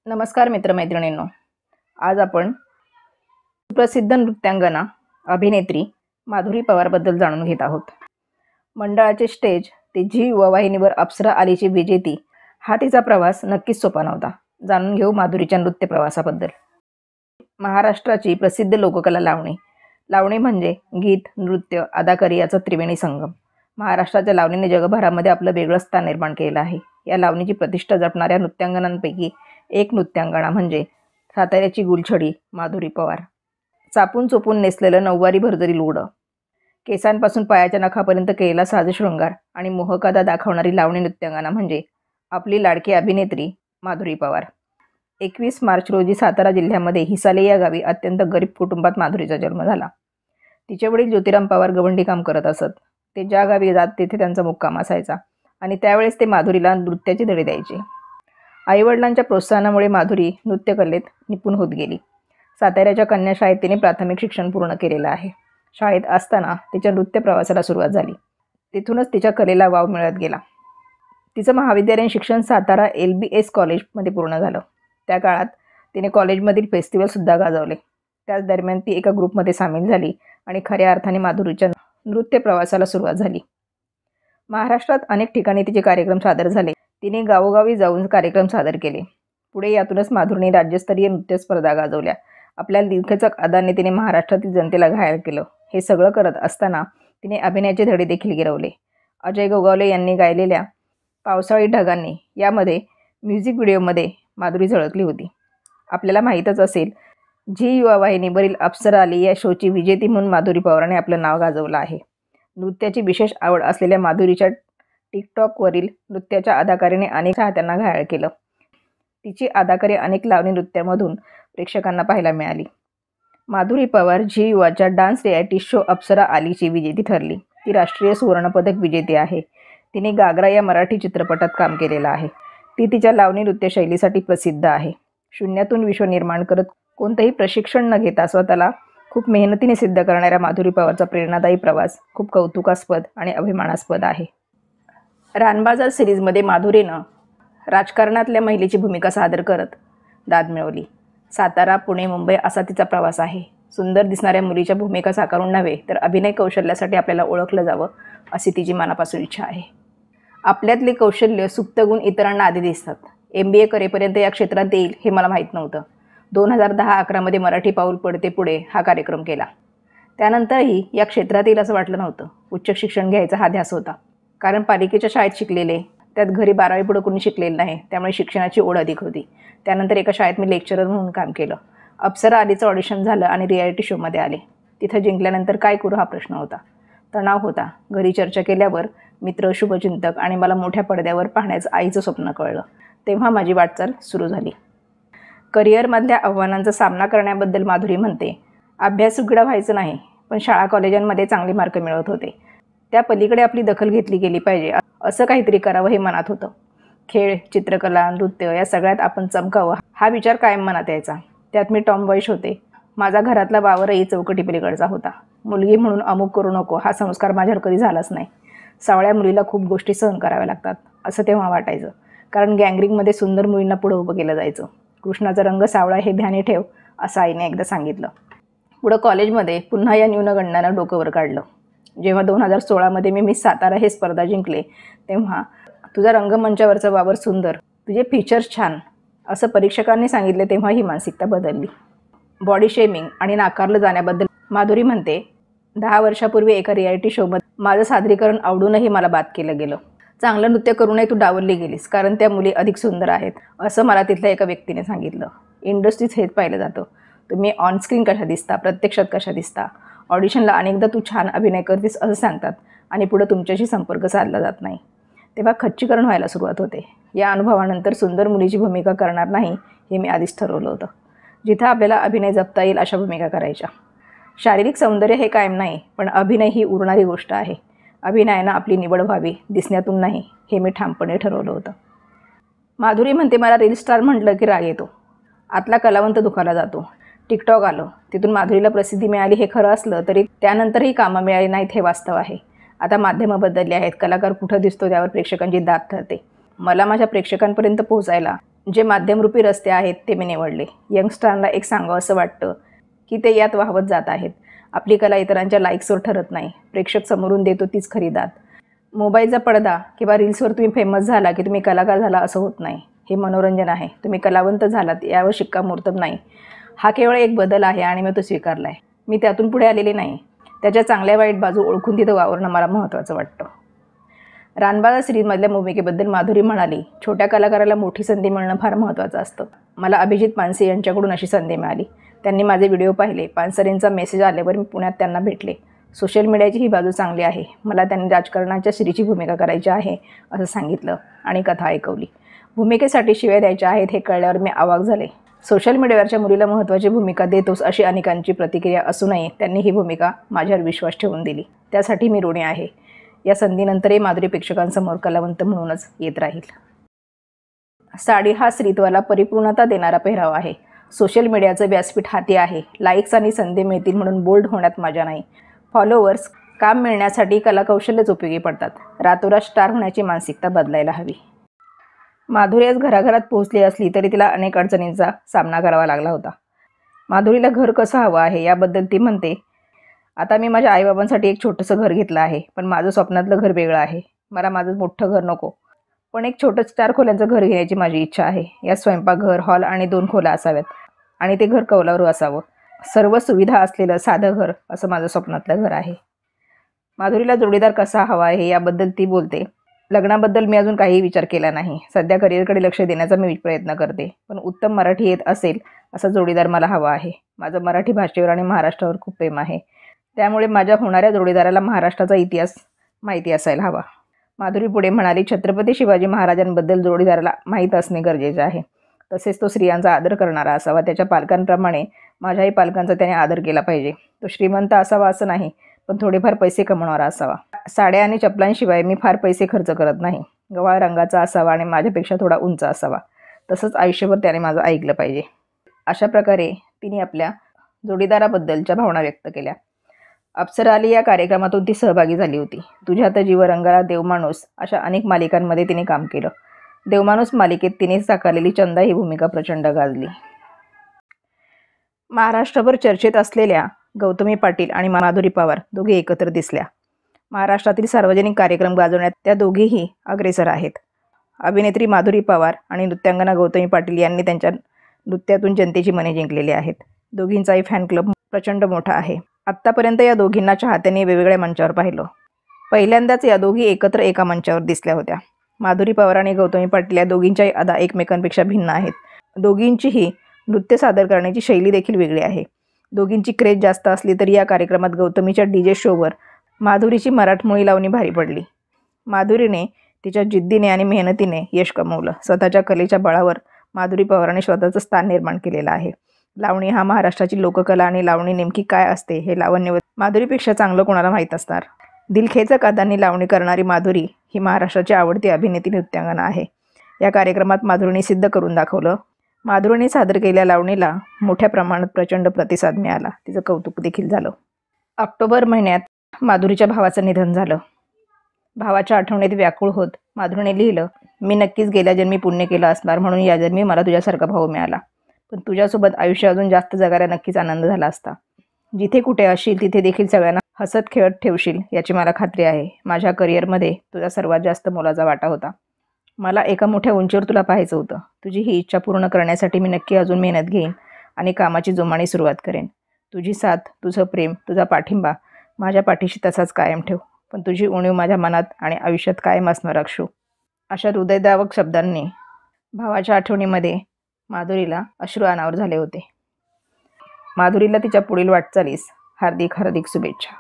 नमस्कार मित्रमैत्रिणींनो. आज आपण सुप्रसिद्ध नृत्यांगना अभिनेत्री माधुरी पवारबद्दल जाणून घेत आहोत. मंडळाचे स्टेज ते झी युवा वाहिनीवर अप्सरा आलीची विजेती हा तिचा प्रवास नक्कीच सोपा नव्हता. जाणून घेऊ माधुरीच्या नृत्य प्रवासाबद्दल. महाराष्ट्राची प्रसिद्ध लोककला लावणी. लावणी म्हणजे गीत, नृत्य, अदाकारी याचा त्रिवेणी संगम. महाराष्ट्राच्या लावणीने जगभरामध्ये आपलं वेगळं स्थान निर्माण केलं आहे. या लावणीची प्रतिष्ठा जपणाऱ्या नृत्यांगनांपैकी एक नृत्यांगना म्हणजे साताऱ्याची गुलछडी माधुरी पवार. चापून चोपून नेसलेलं नऊवारी भरजरी लुगडं, केसांपासून पायाच्या नखापर्यंत केलेला साजशृंगार आणि मोहकता दाखवणारी लावणी नृत्यांगना म्हणजे आपली लाडकी अभिनेत्री माधुरी पवार. 21 मार्च रोजी सातारा जिल्ह्यामध्ये हिसाले या गावी अत्यंत गरीब कुटुंबात माधुरीचा जन्म झाला. तिचे वडील ज्योतिराम पवार गवंडी काम करत असत. ते ज्या गावी जात तेथे त्यांचा मुक्काम असायचा आणि त्यावेळेस ते माधुरीला नृत्याचे धडे द्यायचे. आईवडिलांच्या प्रोत्साहनामुळे माधुरी नृत्यकलेत निपुण होत गेली. साताऱ्याच्या कन्या शाळेत तिने प्राथमिक शिक्षण पूर्ण केलेलं आहे. शाळेत असताना तिच्या नृत्य प्रवासाला सुरुवात झाली. तिथूनच तिच्या कलेला वाव मिळत गेला. तिचं महाविद्यालयीन शिक्षण सातारा LBS कॉलेजमध्ये पूर्ण झालं. त्या काळात तिने कॉलेजमधील फेस्टिवलसुद्धा गाजवले. त्याच दरम्यान ती एका ग्रुपमध्ये सामील झाली आणि खऱ्या अर्थाने माधुरीच्या नृत्य प्रवासाला सुरुवात झाली. महाराष्ट्रात अनेक ठिकाणी तिचे कार्यक्रम सादर झाले. तिने गावोगावी जाऊन कार्यक्रम सादर केले. पुढे यातूनच माधुरीने राज्यस्तरीय नृत्य स्पर्धा गाजवल्या. आपल्या दिलखेचक अदाने तिने महाराष्ट्रातील जनतेला घायल केलं. हे सगळं करत असताना तिने अभिनयाचे धडे देखील गिरवले. अजय गोगावले यांनी गायलेल्या पावसाळी ढगांनी यामध्ये म्युझिक व्हिडिओमध्ये माधुरी झळकली होती. आपल्याला माहीतच असेल, झी युवा वाहिनीवरील अप्सरा आली या शोची विजेती म्हणून माधुरी पवारने आपलं नाव गाजवलं आहे. नृत्याची विशेष आवड असलेल्या माधुरीच्या टिकटॉकवरील नृत्याच्या अदाकारीने अनेक चाहत्यांना घायल केलं. तिची अदाकारी अनेक लावणी नृत्यामधून प्रेक्षकांना पाहायला मिळाली. माधुरी पवार झी युवाच्या डान्स रिॲलिटी शो अप्सरा आलीची विजेती ठरली. ती राष्ट्रीय सुवर्णपदक विजेती आहे. तिने गागरा या मराठी चित्रपटात काम केलेलं आहे. ती तिच्या लावणी नृत्य शैलीसाठी प्रसिद्ध आहे. शून्यातून विश्व निर्माण करत कोणतंही प्रशिक्षण न घेता स्वतःला खूप मेहनतीने सिद्ध करणाऱ्या माधुरी पवारचा प्रेरणादायी प्रवास खूप कौतुकास्पद आणि अभिमानास्पद आहे. रानबाजार सिरीजमध्ये माधुरीनं राजकारणातल्या महिलेची भूमिका सादर करत दाद मिळवली. सातारा, पुणे, मुंबई असा तिचा प्रवास आहे. सुंदर दिसणाऱ्या मुलीच्या भूमिका साकारून नव्हे तर अभिनय कौशल्यासाठी आपल्याला ओळखलं जावं अशी तिची मनापासून इच्छा आहे. आपल्यातले कौशल्य, सुप्त गुण इतरांना आधी दिसतात. MBA करेपर्यंत या क्षेत्रात येईल हे मला माहीत नव्हतं. 2010-11मध्ये मराठी पाऊल पडते पुढे हा कार्यक्रम केला. त्यानंतरही या क्षेत्रात येईल असं वाटलं नव्हतं. उच्च शिक्षण घ्यायचा हा ध्यास होता. कारण पालिकेच्या शाळेत शिकलेले, त्यात घरी 12वी पुढं कोणी शिकलेलं नाही, त्यामुळे शिक्षणाची ओढ अधिक होती. त्यानंतर एका शाळेत मी लेक्चरर म्हणून काम केलं. अप्सरा आलीचं ऑडिशन झालं आणि रिॲलिटी शोमध्ये आले. तिथं जिंकल्यानंतर काय करू हा प्रश्न होता. तणाव होता. घरी चर्चा केल्यावर मित्र, शुभचिंतक आणि मला मोठ्या पडद्यावर पाहण्याचं आईचं स्वप्न कळलं. तेव्हा माझी वाटचाल सुरू झाली. करिअरमधल्या आव्हानांचा सामना करण्याबद्दल माधुरी म्हणते, अभ्यास उघडा व्हायचं नाही, पण शाळा कॉलेजांमध्ये चांगले मार्क मिळवत होते. त्या पलीकडे आपली दखल घेतली गेली पाहिजे, असं काहीतरी करावं हे मनात होतं. खेळ, चित्रकला, नृत्य या सगळ्यात आपण चमकावं हा विचार कायम मनात यायचा. त्यात मी टॉमबॉयश होते. माझा घरातला वावरही चौकटी पलीकडचा होता. मुलगी म्हणून अमुक करू नको हा संस्कार माझ्यावर कधी झालाच नाही. सावळ्या मुलीला खूप गोष्टी सहन कराव्या लागतात असं तेव्हा वाटायचं. कारण गँगरिंगमध्ये सुंदर मुलींना पुढं उभं केलं जायचं. कृष्णाचा रंग सावळा हे ध्यानी ठेव असं आईने एकदा सांगितलं. पुढं कॉलेजमध्ये पुन्हा या न्यूनगंडानं डोकं वर काढलं. जेव्हा 2016मध्ये मी मिस सातारा हे स्पर्धा जिंकले तेव्हा तुझा रंगमंचावरचा वावर सुंदर, तुझे फीचर्स छान असं परीक्षकांनी सांगितले. तेव्हा ही मानसिकता बदलली. बॉडी शेमिंग आणि नाकारलं जाण्याबद्दल माधुरी म्हणते, 10 वर्षापूर्वी एका रिॲलिटी शोमध्ये माझं सादरीकरण आवडूनही मला बाद केलं गेलं. चांगलं नृत्य करूनही तू डावलली गेलीस कारण त्या मुली अधिक सुंदर आहेत असं मला तिथल्या एका व्यक्तीने सांगितलं. इंडस्ट्रीत हेच पाहिलं जातं. तुम्ही ऑनस्क्रीन कशा दिसता, प्रत्यक्षात कशा दिसता. ऑडिशनला अनेकदा तू छान अभिनय करतेस असं सांगतात आणि पुढं तुमच्याशी संपर्क साधला जात नाही. तेव्हा खच्चीकरण व्हायला सुरुवात होते. या अनुभवानंतर सुंदर मुलीची भूमिका करणार नाही हे मी आधीच ठरवलं होतं. जिथं आपल्याला अभिनय जपता येईल अशा भूमिका करायच्या. शारीरिक सौंदर्य हे कायम नाही, पण अभिनय ही उरणारी गोष्ट आहे. अभिनयानं आपली निवड व्हावी, दिसण्यातून नाही हे मी ठामपणे ठरवलं होतं. माधुरी म्हणते, मला रील स्टार म्हटलं की राग येतो. आतला कलावंत दुखावला जातो. टिकटॉक आलं, तिथून माधुरीला प्रसिद्धी मिळाली हे खरं असलं तरी त्यानंतरही कामं मिळाली नाहीत हे वास्तव आहे. आता माध्यमं बदलली आहेत. कलाकार कुठं दिसतो त्यावर प्रेक्षकांची दाद ठरते. मला माझ्या प्रेक्षकांपर्यंत पोहोचायला जे माध्यमरूपी रस्ते आहेत ते मी निवडले. यंगस्टारला एक सांगावं असं वाटतं की ते यात वाहवत जात आहेत. आपली कला इतरांच्या लाईक्सवर ठरत नाही, प्रेक्षक समोरून देतो तीच खरी दाद. मोबाईलचा पडदा किंवा रील्सवर तुम्ही फेमस झाला की तुम्ही कलाकार झाला असं होत नाही. हे मनोरंजन आहे. तुम्ही कलावंत झालात यावर शिक्कामोर्तब नाही. हा केवळ एक बदल आहे आणि मी तो स्वीकारला आहे. मी त्यातून पुढे आलेले नाही. त्याच्या चांगल्या वाईट बाजू ओळखून तिथं वावरणं मला महत्त्वाचं वाटतं. रानबागा सिरीजमधल्या भूमिकेबद्दल माधुरी म्हणाली, छोट्या कलाकाराला मोठी संधी मिळणं फार महत्त्वाचं असतं. मला अभिजित पानसे यांच्याकडून अशी संधी मिळाली. त्यांनी माझे व्हिडिओ पाहिले. पानसरेंचा मेसेज आल्यावर मी पुण्यात त्यांना भेटले. सोशल मीडियाची ही बाजू चांगली आहे. मला त्यांनी राजकारणाच्या श्रीची भूमिका करायची आहे असं सांगितलं आणि कथा ऐकवली. भूमिकेसाठी शिव्या द्यायच्या आहेत हे कळल्यावर मी अवाक झाले. सोशल मीडियावरच्या मुलीला महत्त्वाची भूमिका देतोस अशी अनेकांची प्रतिक्रिया असूनही त्यांनी ही भूमिका माझ्यावर विश्वास ठेवून दिली. त्यासाठी मी ऋणी आहे. या संधीनंतरही माधुरी प्रेक्षकांसमोर कलावंत म्हणूनच येत राहील. साडी हा स्त्रीत्वाला परिपूर्णता देणारा पेहराव आहे. सोशल मीडियाचं व्यासपीठ हाती आहे. लाईक्स आणि संधी मिळतील म्हणून बोल्ड होण्यात मजा नाही. फॉलोअर्स, काम मिळण्यासाठी कलाकौशल्यच उपयोगी पडतात. रातोरात स्टार होण्याची मानसिकता बदलायला हवी. माधुरी आज घराघरात पोहोचली असली तरी तिला अनेक अडचणींचा सामना करावा लागला होता. माधुरीला घर कसं हवं आहे याबद्दल ती म्हणते, आता मी माझ्या आईबाबांसाठी एक छोटंसं घर घेतलं आहे, पण माझं स्वप्नातलं घर वेगळं आहे. मला माझं मोठं घर नको, पण एक छोटं 4 खोल्यांचं घर घेण्याची माझी इच्छा आहे. यात स्वयंपाकघर, हॉल आणि 2 खोल्या असाव्यात आणि ते घर कौलारू असावं. सर्व सुविधा असलेलं साधं घर असं माझं स्वप्नातलं घर आहे. माधुरीला जोडीदार कसा हवा आहे याबद्दल ती बोलते, लग्नाबद्दल मी अजून काही विचार केला नाही. सध्या करिअरकडे लक्ष देण्याचा मी प्रयत्न करते, पण उत्तम मराठी येत असेल असा जोडीदार मला हवा आहे. माझं मराठी भाषेवर आणि महाराष्ट्रावर खूप प्रेम आहे. त्यामुळे माझ्या होणाऱ्या जोडीदाराला महाराष्ट्राचा इतिहास माहिती असायला हवा. माधुरी पुढे म्हणाली, छत्रपती शिवाजी महाराजांबद्दल जोडीदाराला माहीत असणे गरजेचे आहे. तसेच तो स्त्रियांचा आदर करणारा असावा. त्याच्या पालकांप्रमाणे माझ्याही पालकांचा त्याने आदर केला पाहिजे. तो श्रीमंत असावा असं नाही, पण थोडेफार पैसे कमवणारा असावा. साड्या आणि चपलांशिवाय मी फार पैसे खर्च करत नाही. गव्हाळ रंगाचा असावा आणि माझ्यापेक्षा थोडा उंच असावा. तसंच आयुष्यभर त्याने माझं ऐकलं पाहिजे. अशा प्रकारे तिने आपल्या जोडीदाराबद्दलच्या भावना व्यक्त केल्या. अप्सरा आली या कार्यक्रमातून ती सहभागी झाली होती. तुझ्यात जीव रंगाला, देवमाणूस अशा अनेक मालिकांमध्ये तिने काम केलं. देवमाणूस मालिकेत तिने साकारलेली चंदा ही भूमिका प्रचंड गाजली. महाराष्ट्रभर चर्चेत असलेल्या गौतमी पाटील आणि माधुरी पवार दोघे एकत्र दिसल्या. महाराष्ट्रातील सार्वजनिक कार्यक्रम गाजवण्यात त्या दोघीही अग्रेसर आहेत. अभिनेत्री माधुरी पवार आणि नृत्यांगना गौतमी पाटील यांनी त्यांच्या नृत्यातून जनतेची मने जिंकलेली आहेत. दोघींचाही फॅन क्लब प्रचंड मोठा आहे. आत्तापर्यंत या दोघींना चाहत्यांनी वेगवेगळ्या मंचावर पाहिलं. पहिल्यांदाच या दोघी एकत्र एका मंचावर दिसल्या होत्या. माधुरी पवार आणि गौतमी पाटील या दोघींच्याही अदा एकमेकांपेक्षा भिन्न आहेत. दोघींचीही नृत्य सादर करण्याची शैली देखील वेगळी आहे. दोघींची क्रेज जास्त असली तरी या कार्यक्रमात गौतमीच्या डीजे शोवर माधुरीची मराठमोळी लावणी भारी पडली. माधुरीने तिच्या जिद्दीने आणि मेहनतीने यश कमवलं. स्वतःच्या कलेच्या बळावर माधुरी पवारांनी स्वतःचं स्थान निर्माण केलेलं आहे. लावणी हा महाराष्ट्राची लोककला आणि लावणी नेमकी काय असते हे लावण्यवत माधुरीपेक्षा चांगलं कोणाला माहीत असणार. दिलखेचक अदांनी लावणी करणारी माधुरी ही महाराष्ट्राची आवडती अभिनेत्री नृत्यांगना आहे. या कार्यक्रमात माधुरीने सिद्ध करून दाखवलं. माधुरीने सादर केलेल्या लावणीला मोठ्या प्रमाणात प्रचंड प्रतिसाद मिळाला. तिचं कौतुक देखील झालं. ऑक्टोबर महिन्यात माधुरीच्या भावाचं निधन झालं. भावाच्या आठवणीत व्याकुळ होत माधुरीने लिहिलं, मी नक्कीच गेल्या जन्मी पुण्य केलं असणार म्हणून या जन्मी मला तुझ्यासारखा भाऊ मिळाला. पण तुझ्यासोबत आयुष्य अजून जास्त जगायला नक्कीच आनंद झाला असता. जिथे कुठे असशील तिथे देखील सगळ्यांना हसत खेळत ठेवशील याची मला खात्री आहे. माझ्या करिअरमध्ये तुझा सर्वात जास्त मोलाचा वाटा होता. मला एका मोठ्या उंचीवर तुला पाहायचं होतं. तुझी ही इच्छा पूर्ण करण्यासाठी मी नक्की अजून मेहनत घेईन आणि कामाची जोमाने सुरुवात करेन. तुझी साथ, तुझं प्रेम, तुझा पाठिंबा माझ्या पाठीशी तसाच कायम ठेव. पण तुझी उणीव माझ्या मनात आणि आयुष्यात कायम असणार अक्षू. अशा हृदयद्रावक शब्दांनी भावाच्या आठवणीमध्ये माधुरीला अश्रू अनावर झाले होते. माधुरीला तिच्या पुढील वाटचालीस हार्दिक शुभेच्छा.